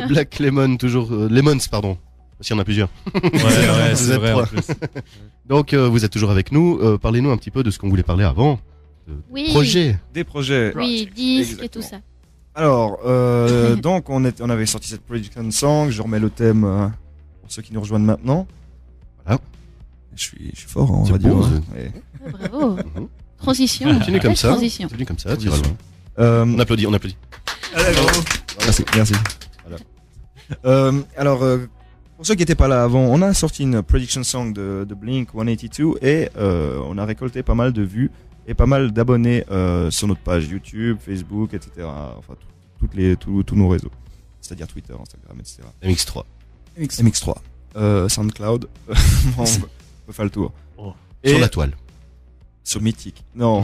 Black Lemon, toujours Lemons, pardon. Parce qu'il y en a plusieurs. Ouais, Vous c'est êtes vrai en trois. plus. Donc vous êtes toujours avec nous. Parlez-nous un petit peu de ce qu'on voulait parler avant. Oui. Projet. Des projets. Oui, disques et tout Exactement. ça. Alors, donc on avait sorti cette Prediction Song. Je remets le thème pour ceux qui nous rejoignent maintenant. Voilà. Je suis fort, hein, on C'est va dire. beau, hein. Ouais. Ah, bravo. Mhm. Transition. Continue comme Belle ça. Transition. Continue comme ça, tu iras loin. On applaudit, on applaudit. Merci. Voilà. Alors, pour ceux qui n'étaient pas là avant, on a sorti une Prediction Song de Blink 182 et on a récolté pas mal de vues et pas mal d'abonnés sur notre page YouTube, Facebook, etc. Enfin, tous nos réseaux. C'est-à-dire Twitter, Instagram, etc. MX3. MX3. SoundCloud. On peut faire le tour. Oh. Et Sur la toile. sur Mythique. Non.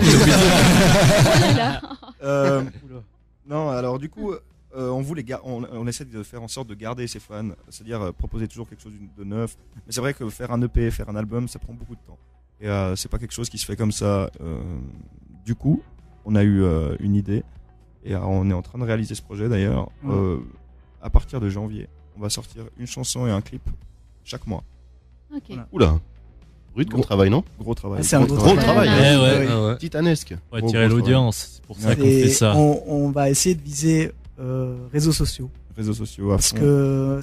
Non, alors du coup, on essaie de faire en sorte de garder ses fans, c'est-à-dire proposer toujours quelque chose de neuf. Mais c'est vrai que faire un EP, faire un album, ça prend beaucoup de temps. Et c'est pas quelque chose qui se fait comme ça. Du coup, on a eu une idée et on est en train de réaliser ce projet d'ailleurs. À partir de janvier, on va sortir une chanson et un clip chaque mois. Ok. Voilà. Oula. Rude comme travail, non? Gros travail. Ah, c'est un gros Gros travail. travail. Ouais, Titanesque. Pour Gros, attirer gros l'audience. C'est pour ça qu'on Et fait ça. on va essayer de viser réseaux sociaux. Réseaux sociaux à Parce fond. que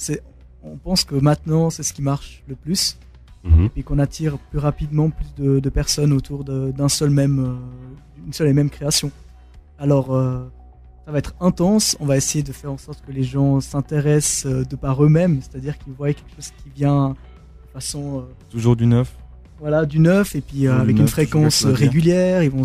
on pense que maintenant, c'est ce qui marche le plus. Mhm. Et qu'on attire plus rapidement plus de personnes autour d'une seule et même création. Alors, ça va être intense. On va essayer de faire en sorte que les gens s'intéressent de par eux-mêmes, c'est-à-dire qu'ils voient quelque chose qui vient de façon Toujours du neuf. voilà, du neuf et puis Du avec neuf, une je fréquence veux dire. régulière. Ils vont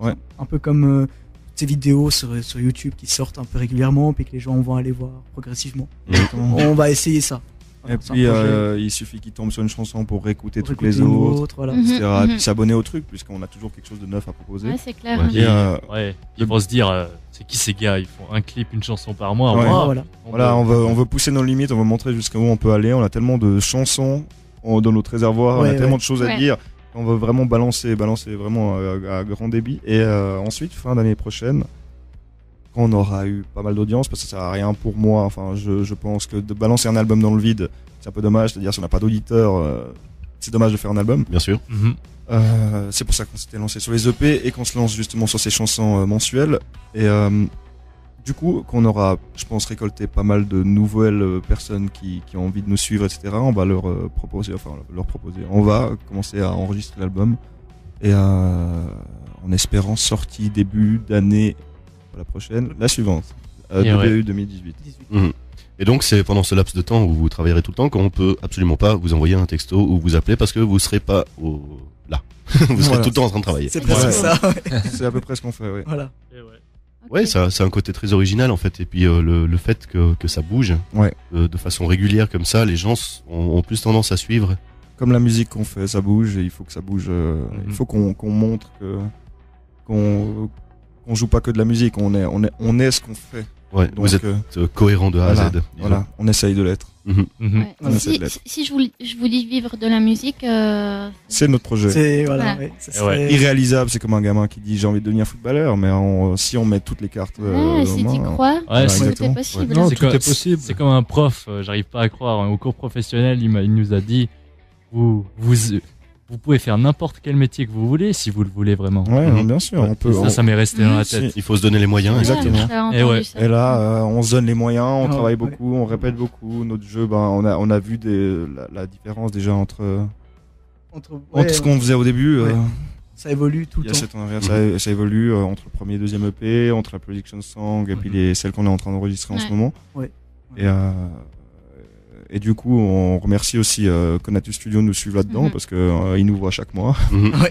Ouais. un peu comme ces vidéos sur YouTube qui sortent un peu régulièrement puis que les gens vont aller voir progressivement. Exactement. On va essayer ça. Et C'est un puis projet il suffit qu'ils tombent sur une chanson pour réécouter pour toutes les écouter une autres, voilà. Mhm. etc. Et puis s'abonner au truc, puisqu'on a toujours quelque chose de neuf à proposer. Ouais, c'est clair. Ouais. Et Ouais, ils vont se dire, c'est qui ces gars? Ils font un clip, une chanson par mois. Ouais. Wow. Voilà. voilà, on veut pousser nos limites, on veut montrer jusqu'où on peut aller. On a tellement de chansons dans notre réservoir, on a Ouais, tellement ouais. de choses à Ouais. dire. On veut vraiment balancer vraiment à grand débit. Et ensuite, fin d'année prochaine, quand on aura eu pas mal d'audience, parce que ça sert à rien pour moi, enfin, je pense que de balancer un album dans le vide, c'est un peu dommage. C'est-à-dire, si on n'a pas d'auditeurs, c'est dommage de faire un album. Bien sûr. Mhm. C'est pour ça qu'on s'était lancé sur les EP et qu'on se lance justement sur ces chansons mensuelles. Et du coup, qu'on aura, je pense, récolté pas mal de nouvelles personnes qui ont envie de nous suivre, etc. On va leur proposer. On va commencer à enregistrer l'album et en espérant sortie début d'année la prochaine, la suivante, Et début 2018. 18. Mhm. Et donc c'est pendant ce laps de temps où vous travaillerez tout le temps qu'on peut absolument pas vous envoyer un texto ou vous appeler parce que vous serez pas là. Vous serez Voilà. tout le temps en train de travailler. C'est presque Ouais. ça. C'est à peu près ce qu'on fait, ouais. Voilà. Ok. Ouais, c'est un côté très original en fait. Et puis le fait que ça bouge Ouais. de façon régulière comme ça, les gens ont plus tendance à suivre. Comme la musique qu'on fait, ça bouge et il faut que ça bouge. Il faut qu'on montre qu'on joue pas que de la musique, on est ce qu'on fait. Ouais, Donc, vous êtes cohérent de A voilà, à Z. disons. voilà, on essaye de l'être. Mhm. Mhm. Ouais. On essaie de Si, l'être. si je vous dis vivre de la musique, C'est notre projet. C'est voilà. Ouais. Ouais, ça Et ouais. serait- Irréalisable, c'est comme un gamin qui dit j'ai envie de devenir footballeur, mais si on met toutes les cartes ouais, aux si tu mains, crois, Ouais, tout exactement. est possible. Non, C'est tout comme- est possible. C'est comme un prof, j'arrive pas à croire. Au cours professionnel, il nous a dit, vous pouvez faire n'importe quel métier que vous voulez si vous le voulez vraiment. Ouais, Mhm. bien sûr, on peut. Ça m'est resté dans la tête. Il faut se donner les moyens. Exactement. Ouais, j'ai entendu Et ouais. ça. Et là, on se donne les moyens, on Ah, travaille ouais. beaucoup, on répète beaucoup. Notre jeu, on a vu la différence déjà entre Ouais, ce qu'on faisait au début. Ouais. ça évolue tout Il le y a temps. 7 ans, ça évolue entre le premier et deuxième EP, entre la Prediction Song et puis celles qu'on est en train d'enregistrer en ce Ouais. moment. Ouais. Et du coup, on remercie aussi Konatus Studio de nous suivre là-dedans Mhm. parce que ils nous voient chaque mois. Mhm. Ouais.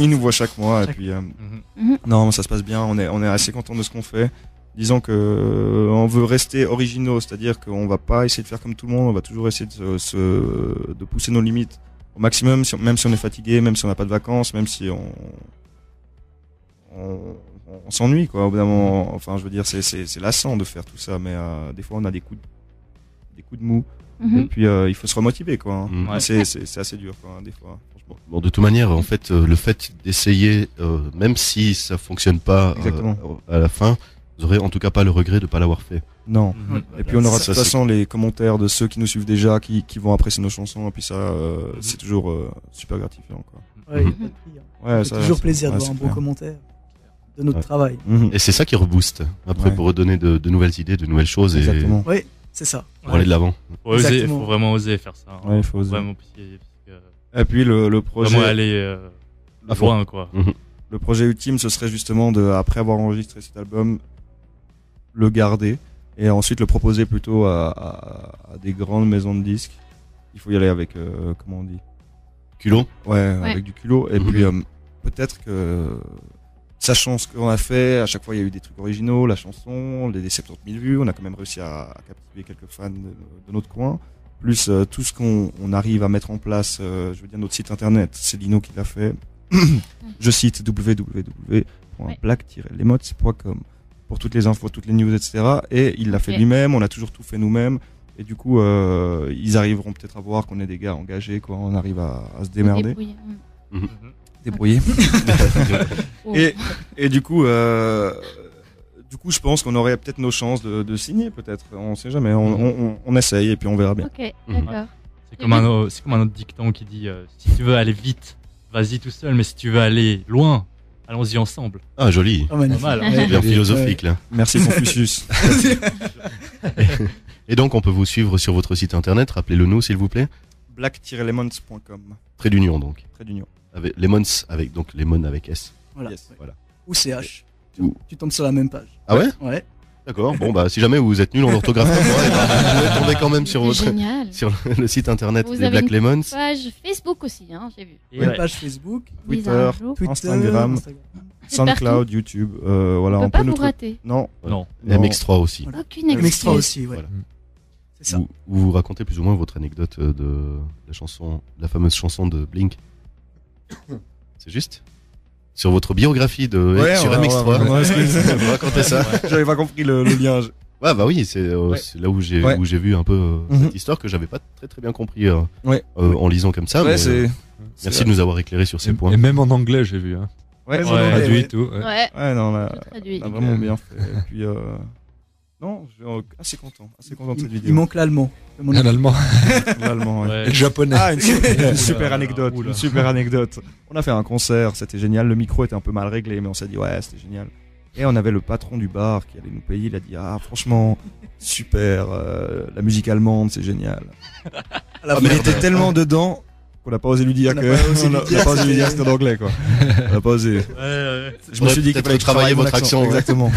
Ils nous voient chaque mois et Chaque- puis Mhm. non, ça se passe bien. On est assez content de ce qu'on fait. Disons que on veut rester originaux, c'est-à-dire qu'on va pas essayer de faire comme tout le monde. On va toujours essayer de pousser nos limites au maximum, même si on est fatigué, même si on n'a pas de vacances, même si on s'ennuie quoi. Au bout d'un moment, enfin, je veux dire, c'est lassant de faire tout ça, mais des fois on a des coups de mou. Mhm. Et puis il faut se remotiver quoi. Hein. Mhm. Ouais. C'est assez dur quoi, des fois. Franchement. Bon, de toute manière, en fait, le fait d'essayer, même si ça fonctionne pas Exactement. à la fin, vous aurez en tout cas pas le regret de pas l'avoir fait. Non. Mhm. Et puis on aura de Ça, toute façon les commentaires de ceux qui nous suivent déjà, qui vont apprécier nos chansons, et puis ça, c'est toujours super gratifiant, quoi. Ouais, y a pas de prix, hein. Ouais, Ça fait toujours plaisir de ouais, voir un c'est bon clair. commentaire de notre Ouais. travail. Mhm. Et c'est ça qui rebooste après Ouais. pour redonner de nouvelles idées, de nouvelles choses Exactement. Oui, c'est ça. et pour aller de l'avant. Faut oser, Exactement. faut vraiment oser faire ça. hein. Ouais, il faut oser. Vraiment, parce que Et puis le projet, vraiment aller À fond. loin, quoi. le projet ultime, ce serait justement de, après avoir enregistré cet album, le garder et ensuite le proposer plutôt à des grandes maisons de disques. Il faut y aller avec, comment on dit? Culot. Ouais, Ouais. avec du culot. Et Mhm. puis peut-être que, sachant ce qu'on a fait, à chaque fois il y a eu des trucs originaux, la chanson, les 70 000 vues, on a quand même réussi à captiver quelques fans de notre coin. Plus tout ce qu'on arrive à mettre en place, je veux dire notre site internet, c'est Lino qui l'a fait. Je cite www.black-lemots.com pour toutes les infos, toutes les news, etc. Et il l'a fait Ok. lui-même, on a toujours tout fait nous-mêmes. Et du coup, ils arriveront peut-être à voir qu'on est des gars engagés, quoi. On arrive à se démerder, Débrouiller. débrouiller. Oh. Et du coup, je pense qu'on aurait peut-être nos chances de signer, peut-être. On sait jamais. On essaye et puis on verra bien. Ok, d'accord. C'est comme un autre dicton qui dit si tu veux aller vite, vas-y tout seul, mais si tu veux aller loin, allons-y ensemble. Ah, joli. Oh, magnifique. Pas mal, hein. C'est bien philosophique là. Merci Confucius. Et donc on peut vous suivre sur votre site internet, rappelez-le nous s'il vous plaît. Black-lemons.com. Trait d'union donc. Trait d'union. Avec Lemons avec donc Lemon avec S. Voilà. Yes. Voilà. Ou CH. Ou- Tu tombes sur la même page. Ah ouais? Ouais. D'accord. Bon bah si jamais vous êtes nul en orthographe comme moi, eh ben, vous pouvez tomber quand même sur C'est votre génial. sur le site internet Vous des avez Black une Lemons. Page Facebook aussi, hein, j'ai vu. Et Une ouais. page Facebook, Mise Twitter, à jour. Twitter, Instagram, C'est SoundCloud, YouTube. Voilà, On peut on pas peut vous nous rater. Non. Non. Non. MX3 aussi. Voilà. Aucune Extra excuse. aussi, ouais. Voilà. C'est ça. Vous racontez plus ou moins votre anecdote de la chanson, la fameuse chanson de Blink. C'est juste? Sur votre biographie sur MX3. Vous racontez ça? J'avais pas compris le lien. Ouais, bah oui, c'est là où j'ai Ouais. vu un peu Mhm. cette histoire que j'avais pas très bien compris Ouais. en lisant comme ça. Ouais, mais, c'est. merci de nous avoir éclairé sur ces points. Et même en anglais, j'ai vu. Hein. Ouais, Même en ouais. anglais, Traduit ouais. tout. Ouais. Ouais, Ouais, non, là, tout traduit. on a vraiment bien fait. Et puis, non, je suis assez content de cette Il vidéo. manque l'allemand. Mon En allemand L'allemand, ouais. Ouais. et le japonais. Ah, une super Oula, anecdote, oula. une super anecdote. On a fait un concert, c'était génial. Le micro était un peu mal réglé, mais on s'est dit ouais, c'était génial. Et on avait le patron du bar qui allait nous payer. Il a dit ah franchement super, la musique allemande c'est génial. La Mais il merde. était tellement dedans qu'on n'a pas osé lui dire On que n'a pas osé lui on a dire pas osé lui dire que que c'était en anglais quoi. On n'a pas osé. Je me suis dit qu'il fallait que je travailler travaille mon votre accent. Ouais. Exactement.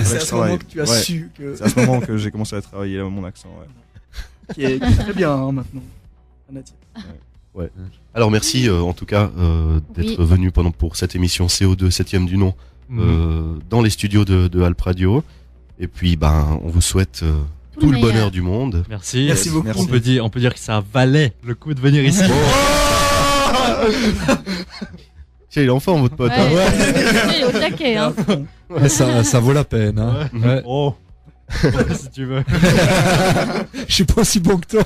C'est à ce moment que tu as Ouais. su que C'est à ce moment que j'ai commencé à travailler mon accent. Ouais. qui est très bien hein, maintenant. Un natif. Alors merci en tout cas d'être Oui. venu pour cette émission CO2 7ème du nom dans les studios de Alp Radio. Et puis ben on vous souhaite tout le meilleur. bonheur du monde. Merci. Merci beaucoup. On peut dire que ça valait le coup de venir ici. Tiens, il est enfin votre pote. Ouais, hein. il est au taquet, hein. Ouais, ça vaut la peine. Hein. Ouais. Oh. Si tu veux. Je suis pas aussi bon que toi.